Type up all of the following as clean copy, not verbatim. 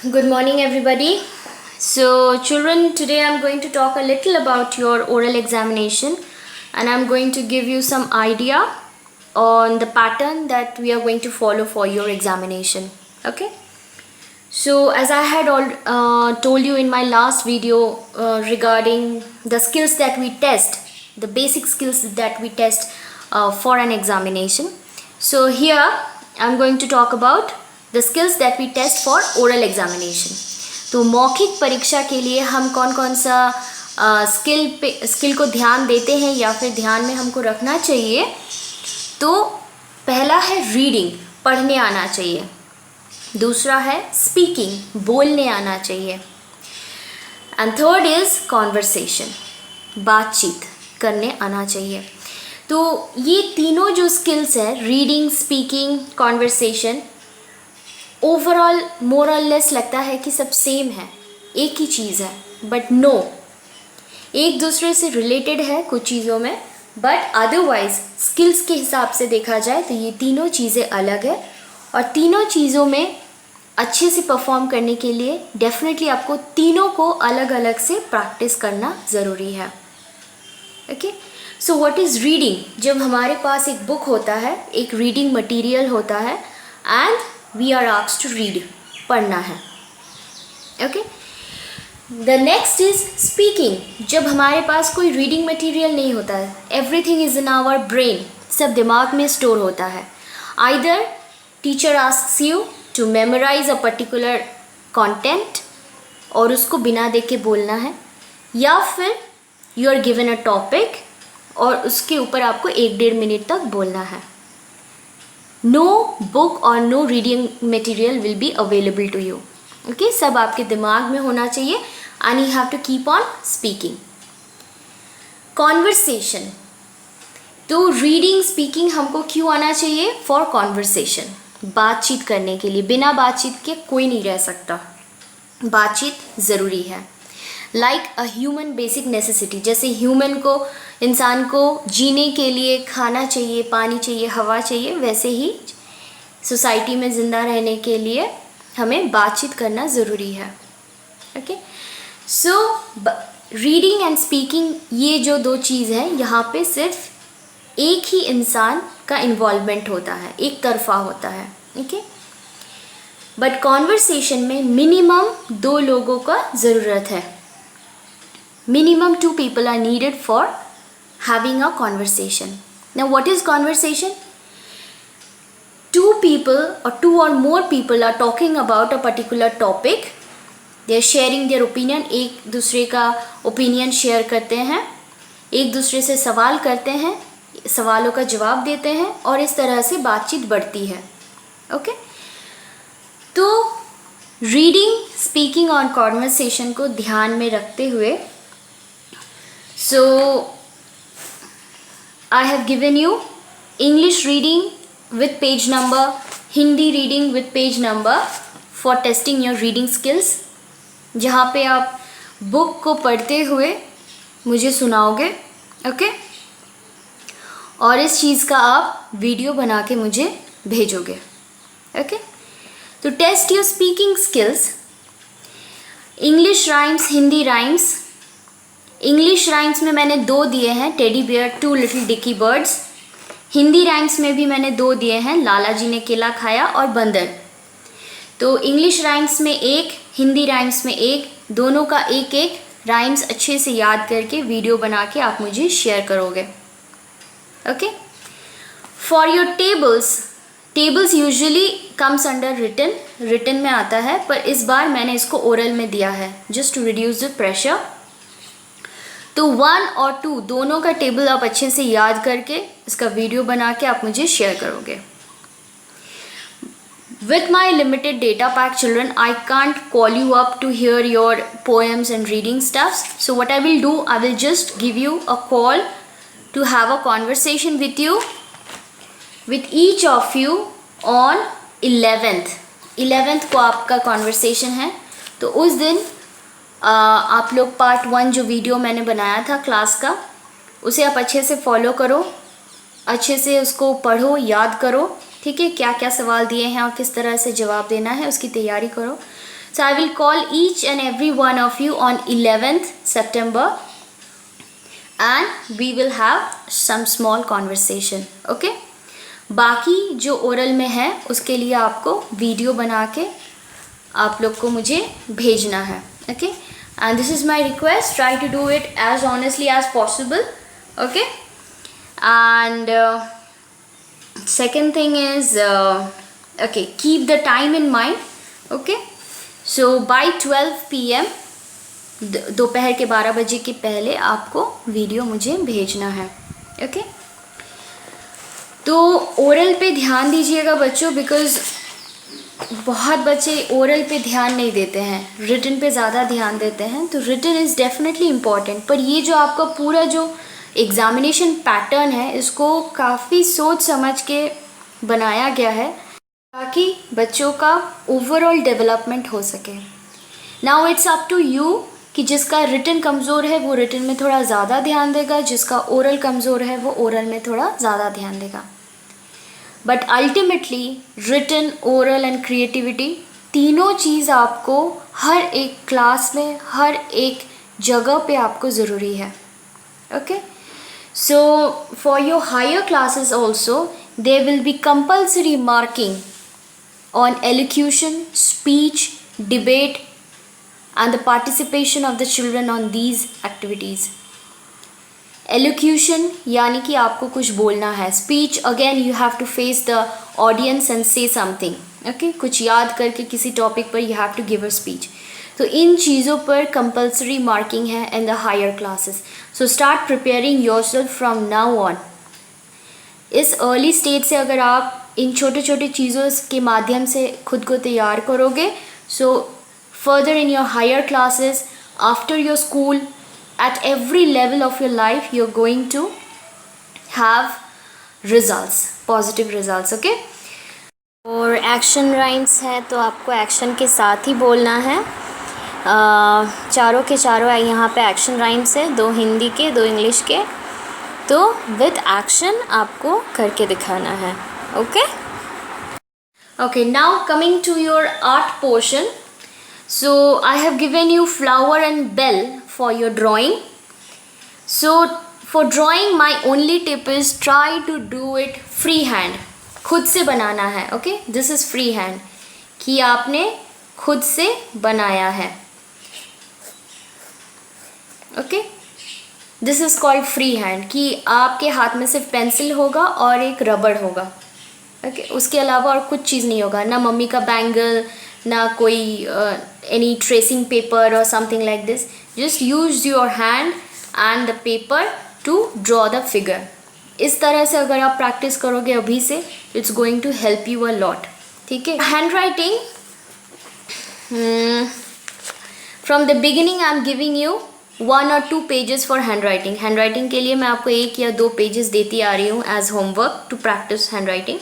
Good morning, everybody. So, children, today I'm going to talk a little about your oral examination, and I'm going to give you some idea on the pattern that we are going to follow for your examination. Okay. So, as I had told you in my last video regarding the skills that we test, the basic skills that we test for an examination. So, here I'm going to talk about the skills that we test for oral examination. तो मौखिक परीक्षा के लिए हम कौन कौन सा skill को ध्यान देते हैं या फिर ध्यान में हमको रखना चाहिए. तो पहला है रीडिंग, पढ़ने आना चाहिए. दूसरा है स्पीकिंग, बोलने आना चाहिए. एंड थर्ड इज़ कॉन्वर्सेशन, बातचीत करने आना चाहिए. तो ये तीनों जो स्किल्स हैं, रीडिंग, स्पीकिंग, कॉन्वर्सेशन, ओवरऑल मोर और लेस लगता है कि सब सेम है, एक ही चीज़ है. बट नो, एक दूसरे से रिलेटेड है कुछ चीज़ों में, बट अदरवाइज स्किल्स के हिसाब से देखा जाए तो ये तीनों चीज़ें अलग है. और तीनों चीज़ों में अच्छे से परफॉर्म करने के लिए डेफिनेटली आपको तीनों को अलग अलग से प्रैक्टिस करना ज़रूरी है. Okay. So what is reading? जब हमारे पास एक बुक होता है, एक रीडिंग मटेरियल होता है and we are asked to read, पढ़ना है. Okay. The next is speaking. जब हमारे पास कोई रीडिंग मटेरियल नहीं होता है, everything is in our brain, सब दिमाग में स्टोर होता है. Either teacher asks you to memorise a particular content और उसको बिना देख के बोलना है, या फिर you are given a topic और उसके ऊपर आपको 1-1.5 मिनट तक बोलना है. नो बुक और no reading material will be available to you. Okay. सब आपके दिमाग में होना चाहिए and you have to keep on speaking. Conversation. तो रीडिंग, स्पीकिंग हमको क्यों आना चाहिए? फॉर कॉन्वर्सेशन, बातचीत करने के लिए. बिना बातचीत के कोई नहीं रह सकता, बातचीत ज़रूरी है. Like a human basic necessity, जैसे ह्यूमन को, इंसान को जीने के लिए खाना चाहिए, पानी चाहिए, हवा चाहिए, वैसे ही सोसाइटी में ज़िंदा रहने के लिए हमें बातचीत करना ज़रूरी है. Okay. So reading and speaking, ये जो दो चीज़ हैं, यहाँ पे सिर्फ एक ही इंसान का इन्वॉल्वमेंट होता है, एक तरफा होता है. ओके. बट कॉन्वर्सेशन में मिनिमम 2 लोगों का ज़रूरत है. Minimum 2 people are needed for having a conversation. Now, what is conversation? 2 people or 2 or more people are talking about a particular topic. They are sharing their opinion. एक दूसरे का opinion share करते हैं, एक दूसरे से सवाल करते हैं, सवालों का जवाब देते हैं और इस तरह से बातचीत बढ़ती है. ओके. तो रीडिंग, स्पीकिंग और कॉन्वर्सेशन को ध्यान में रखते हुए, so I have given you English reading with page number, Hindi reading with page number for testing your reading skills, जहाँ पे आप बुक को पढ़ते हुए मुझे सुनाओगे. ओके. और इस चीज़ का आप वीडियो बना के मुझे भेजोगे. ओके. तो test your speaking skills. English rhymes, Hindi rhymes. English rhymes में मैंने 2 दिए हैं, teddy bear, 2 little dicky birds. Hindi rhymes में भी मैंने 2 दिए हैं, लाला जी ने केला खाया और बंदर. तो इंग्लिश राइम्स में 1, हिंदी राइम्स में 1, दोनों का 1-1 राइम्स अच्छे से याद करके वीडियो बना के आप मुझे शेयर करोगे. Okay. For your tables, tables usually comes under written, written में आता है, पर इस बार मैंने इसको ओरल में दिया है just to reduce the pressure. तो 1 और 2 दोनों का टेबल आप अच्छे से याद करके इसका वीडियो बना के आप मुझे शेयर करोगे. With my limited data pack, children, I can't call you up to hear your poems and reading stuffs. So what I will do, I will just give you a call to have a conversation with you, with each of you on 11th. 11th को आपका conversation है. तो उस दिन आप लोग part 1 जो video मैंने बनाया था क्लास का, उसे आप अच्छे से फॉलो करो, अच्छे से उसको पढ़ो, याद करो. ठीक है, क्या क्या सवाल दिए हैं और किस तरह से जवाब देना है उसकी तैयारी करो. So I will call each and every one of you on 11th September and we will have some small conversation. Okay? बाकी जो ओरल में है उसके लिए आपको वीडियो बना के आप लोग को मुझे भेजना है. Okay? And this is my request. Try to do it as honestly as possible. Okay? And second thing is, okay, keep the time in mind. Okay? So by 12 PM, दोपहर के 12 बजे के पहले आपको वीडियो मुझे भेजना है. ओके? तो ओरल पे ध्यान दीजिएगा बच्चों, बिकॉज बहुत बच्चे ओरल पे ध्यान नहीं देते हैं, रिटन पे ज़्यादा ध्यान देते हैं. तो रिटन इज़ डेफिनेटली इम्पॉर्टेंट, पर ये जो आपका पूरा जो एग्ज़ामिनेशन पैटर्न है इसको काफ़ी सोच समझ के बनाया गया है ताकि बच्चों का ओवरऑल डेवलपमेंट हो सके. Now it's up to you कि जिसका रिटन कमज़ोर है वो रिटन में थोड़ा ज़्यादा ध्यान देगा, जिसका ओरल कमज़ोर है वो ओरल में थोड़ा ज़्यादा ध्यान देगा. But ultimately written, oral and creativity तीनों चीज़ आपको हर एक क्लास में, हर एक जगह पे आपको ज़रूरी है. Okay? So for your higher classes also there will be compulsory marking on elocution, speech, debate and the participation of the children on these activities. Elocution यानी कि आपको कुछ बोलना है. Speech again you have to face the audience and say something. Okay? कुछ याद करके किसी टॉपिक पर you have to give a speech. तो इन चीज़ों पर compulsory marking है in the higher classes. So start preparing yourself from now on. इस अर्ली स्टेज से अगर आप इन छोटे छोटे चीज़ों के माध्यम से खुद को तैयार करोगे, so further in your higher classes, after your school, at every level of your life you are going to have results, positive results. Okay? और एक्शन राइम्स है तो आपको एक्शन के साथ ही बोलना है. चारों के चारों यहाँ पे एक्शन राइम्स है, 2 हिंदी के 2 इंग्लिश के. तो विद एक्शन आपको करके दिखाना है. Okay? Okay, now coming to your art portion. So I have given you flower and bell for your drawing. So for drawing my only tip is try to do it freehand. खुद से बनाना है. Okay? This is freehand कि आपने खुद से बनाया है. Okay? This is called freehand कि आपके हाथ में सिर्फ पेंसिल होगा और एक रबड़ होगा. ओके? उसके अलावा और कुछ चीज़ नहीं होगा, ना मम्मी का बैंगल, ना कोई एनी ट्रेसिंग पेपर और something like this. Just use your hand and the paper to draw the figure. इस तरह से अगर आप प्रैक्टिस करोगे अभी से, it's going to help you a lot. ठीक है? Handwriting, from the beginning I am giving you 1 or 2 pages for handwriting. Handwriting के लिए मैं आपको 1 या 2 पेजेस देती आ रही हूँ as homework to practice handwriting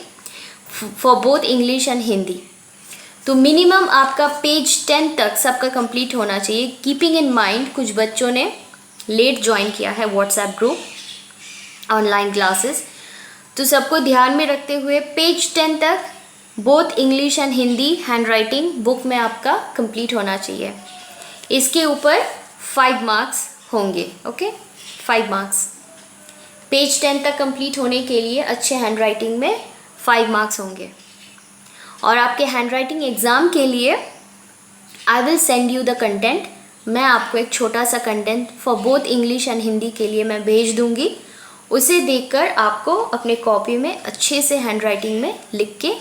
for both English and Hindi. तो मिनिमम आपका पेज 10 तक सबका कंप्लीट होना चाहिए. कीपिंग इन माइंड कुछ बच्चों ने लेट ज्वाइन किया है व्हाट्सएप ग्रुप, ऑनलाइन क्लासेस, तो सबको ध्यान में रखते हुए पेज 10 तक both English and Hindi hand writing book में आपका कंप्लीट होना चाहिए. इसके ऊपर 5 मार्क्स होंगे. ओके? 5 मार्क्स पेज 10 तक कंप्लीट होने के लिए अच्छे हैंड राइटिंग में 5 मार्क्स होंगे. और आपके हैंड राइटिंग एग्ज़ाम के लिए I will send you the content. मैं आपको एक छोटा सा content for both English and Hindi के लिए मैं भेज दूंगी. उसे देखकर आपको अपने कॉपी में अच्छे से हैंड राइटिंग में लिख के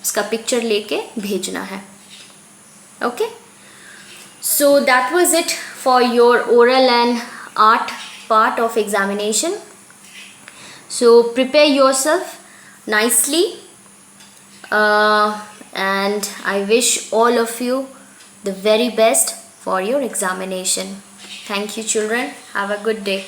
उसका पिक्चर लेके भेजना है. Okay? So that was it for your oral and art part of examination. So prepare yourself nicely and I wish all of you the very best for your examination. Thank you children. Have a good day.